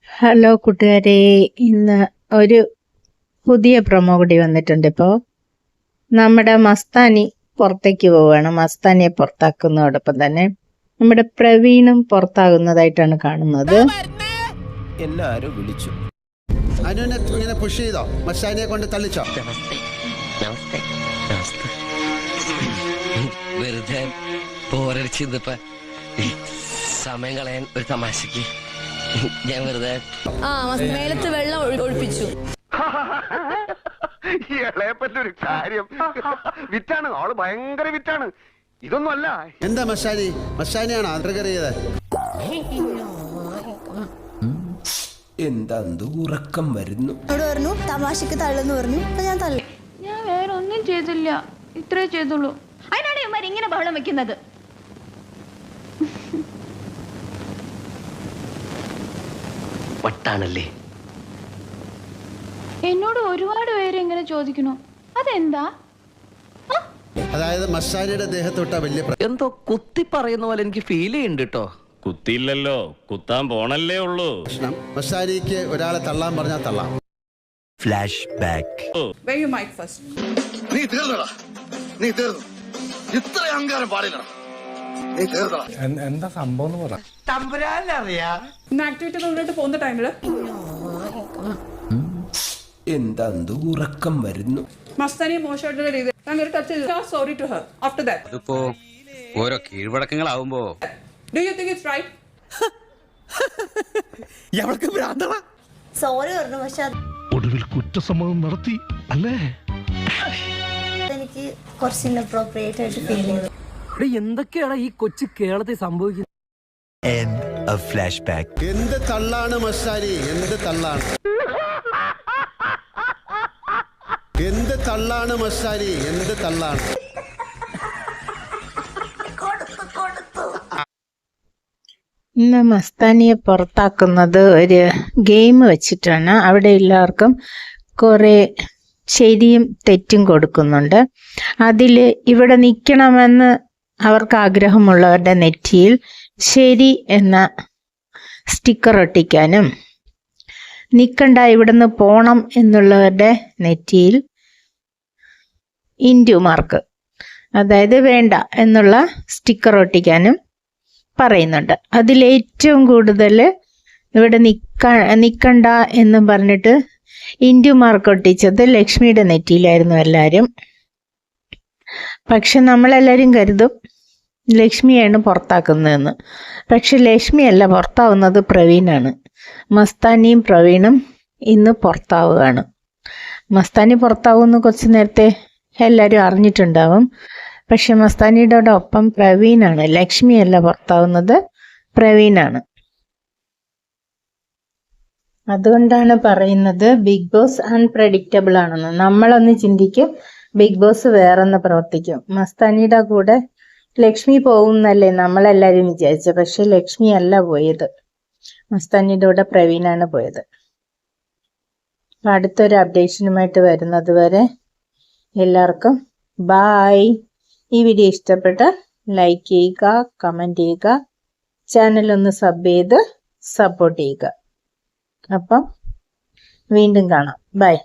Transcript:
Hello കൂട്ടുകാരെ, ഇന്ന് ഒരു പുതിയ പ്രൊമോ കൂടി വന്നിട്ടുണ്ട്. ഇപ്പോൾ നമ്മുടെ മസ്താനി പുറത്തേക്ക് പോവുകയാണ്. മസ്താനിയെ പുറത്താക്കുന്നതോടൊപ്പം തന്നെ നമ്മുടെ പ്രവീണും പുറത്താകുന്നതായിട്ടാണ് കാണുന്നത്. എല്ലാരും വിളിച്ചു. അനുവിനെ ഇങ്ങനെ പുഷ് ചെയ്തോ, മസ്താനിയെ കൊണ്ട് തള്ളിച്ചോ. വെറുതെ പോരടിച്ചിപ്പ സമയം കളയാൻ ഒരു തമാശക്ക് ഞാൻ വെറുതെ മേലത്ത് വെള്ളം ഒഴിപ്പിച്ചു. ഇളയപ്പറ്റൊരു കാര്യം വിറ്റാണ്, ആള് ഭയങ്കര വിറ്റാണ്. ഇതൊന്നും അല്ല. എന്താ മസ്താനിയാണോ ട്രിഗർ ചെയ്തത്? എന്താ ഉറക്കം വരുന്നു. പറഞ്ഞു തമാശക്ക് തള്ളെന്ന് പറഞ്ഞു. ഞാൻ തള്ളി. ഞാൻ വേറെ ഒന്നും ചെയ്തില്ല, ഇത്രേ ചെയ്തുള്ളൂ. അതിനാണ് ഇവന്മാർ ഇങ്ങനെ ബഹളം വെക്കുന്നത്. വട്ടാണല്ലേ. എന്നോട് ഒരുപാട് പേര് ഇങ്ങനെ ചോദിക്കണു, അതെന്താ? അതായത് മസ്താനിയുടെ ദേഹത്തൊട്ട വലിയ എന്തോ കുത്തി പറയുന്ന പോലെ എനിക്ക് ഫീൽ ചെയ്യുന്നുണ്ട് കേട്ടോ. കുത്തിയില്ലല്ലോ, കുത്താൻ പോണല്ലേ ഉള്ളൂ. പ്രശ്നം മസ്താനിക്ക് ഒരാളെ തള്ളാൻ പറഞ്ഞാൽ തള്ളാം. Flash back. നീ തീർന്നടാ, നീ തീർന്നു. ഇത്ര അഹങ്കാരം പാടില്ലടാ, നീ തീർന്നടാ. എന്താ സംഭവം എന്ന് പറ. പോകുന്ന ടൈമില് എന്താ ഉറക്കം വരുന്നു. മസ്താനിയെ മോശമായിട്ടുള്ള രീതി ടച്ച് ചെയ്തു. Sorry to her after that. അതിപ്പോ ഓരോ കീഴ്വഴക്കങ്ങളാവുമ്പോ do you think it's right? Sorry പറഞ്ഞു, പക്ഷെ ഒടുവിൽ കുറ്റസമ്മതം നടത്തി അല്ലേ? എനിക്ക് കുറച്ച് ഇൻഅപ്രോപ്രിയേറ്റ് ആയിട്ട് ഫീൽ ചെയ്തു. എന്തൊക്കെയാണ് ഈ കൊച്ചു കേരളത്തിൽ സംഭവിക്കുന്നത്? Flash back. എന്ത് തള്ളാണ് മസ്താനി, എന്ത് തള്ളാണ്, എന്ത് തള്ളാണ് മസ്താനി, എന്ത് തള്ളാണ്. ഇന്ന് മസ്താനിയെ പുറത്താക്കുന്നത് ഒരു ഗെയിം വെച്ചിട്ടാണ്. അവിടെ എല്ലാവർക്കും കുറേ ശരിയും തെറ്റും കൊടുക്കുന്നുണ്ട്. അതിൽ ഇവിടെ നിൽക്കണമെന്ന് അവർക്ക് ആഗ്രഹമുള്ളവരുടെ നെറ്റിയിൽ ശരി എന്ന സ്റ്റിക്കർ ഒട്ടിക്കാനും, നിൽക്കണ്ട ഇവിടുന്ന് പോണം എന്നുള്ളവരുടെ നെറ്റിയിൽ ഇൻറ്റു മാർക്ക്, അതായത് വേണ്ട എന്നുള്ള സ്റ്റിക്കർ ഒട്ടിക്കാനും പറയുന്നുണ്ട്. അതിലേറ്റവും കൂടുതൽ ഇവിടെ നിൽക്കണ്ട എന്നും പറഞ്ഞിട്ട് ഇൻറ്റു മാർക്ക് ഒട്ടിച്ചത് ലക്ഷ്മിയുടെ നെറ്റിയിലായിരുന്നു എല്ലാവരും. പക്ഷെ നമ്മളെല്ലാവരും കരുതും ലക്ഷ്മിയാണ് പുറത്താക്കുന്നതെന്ന്. പക്ഷെ ലക്ഷ്മിയല്ല പുറത്താവുന്നത്, പ്രവീണാണ്. മസ്താനിയും പ്രവീണും ഇന്ന് പുറത്താവുകയാണ്. മസ്താനി പുറത്താവുമെന്ന് കുറച്ച് നേരത്തെ എല്ലാവരും അറിഞ്ഞിട്ടുണ്ടാവും. പക്ഷെ മസ്താനിയുടെ ഒപ്പം പ്രവീണാണ്, ലക്ഷ്മിയല്ല പുറത്താവുന്നത്, പ്രവീണാണ്. അതുകൊണ്ടാണ് പറയുന്നത് ബിഗ് ബോസ് അൺപ്രഡിക്റ്റബിൾ ആണെന്ന്. നമ്മളൊന്ന് ചിന്തിക്കും, ബിഗ് ബോസ് വേറൊന്ന് പ്രവർത്തിക്കും. മസ്താനിയുടെ കൂടെ ലക്ഷ്മി പോകുന്നല്ലേ നമ്മളെല്ലാവരും വിചാരിച്ചത്. പക്ഷെ ലക്ഷ്മി അല്ല പോയത്, മസ്താനിയുടെ കൂടെ പ്രവീണാണ് പോയത്. അടുത്തൊരു അപ്ഡേഷനുമായിട്ട് വരുന്നത് വരെ എല്ലാവർക്കും ബായ്. ഈ വീഡിയോ ഇഷ്ടപ്പെട്ട ലൈക്ക് ചെയ്യുക, കമൻറ്റ് ചെയ്യുക, ചാനലൊന്ന് സബ് ചെയ്ത് സപ്പോർട്ട് ചെയ്യുക. അപ്പം വീണ്ടും കാണാം. ബൈ.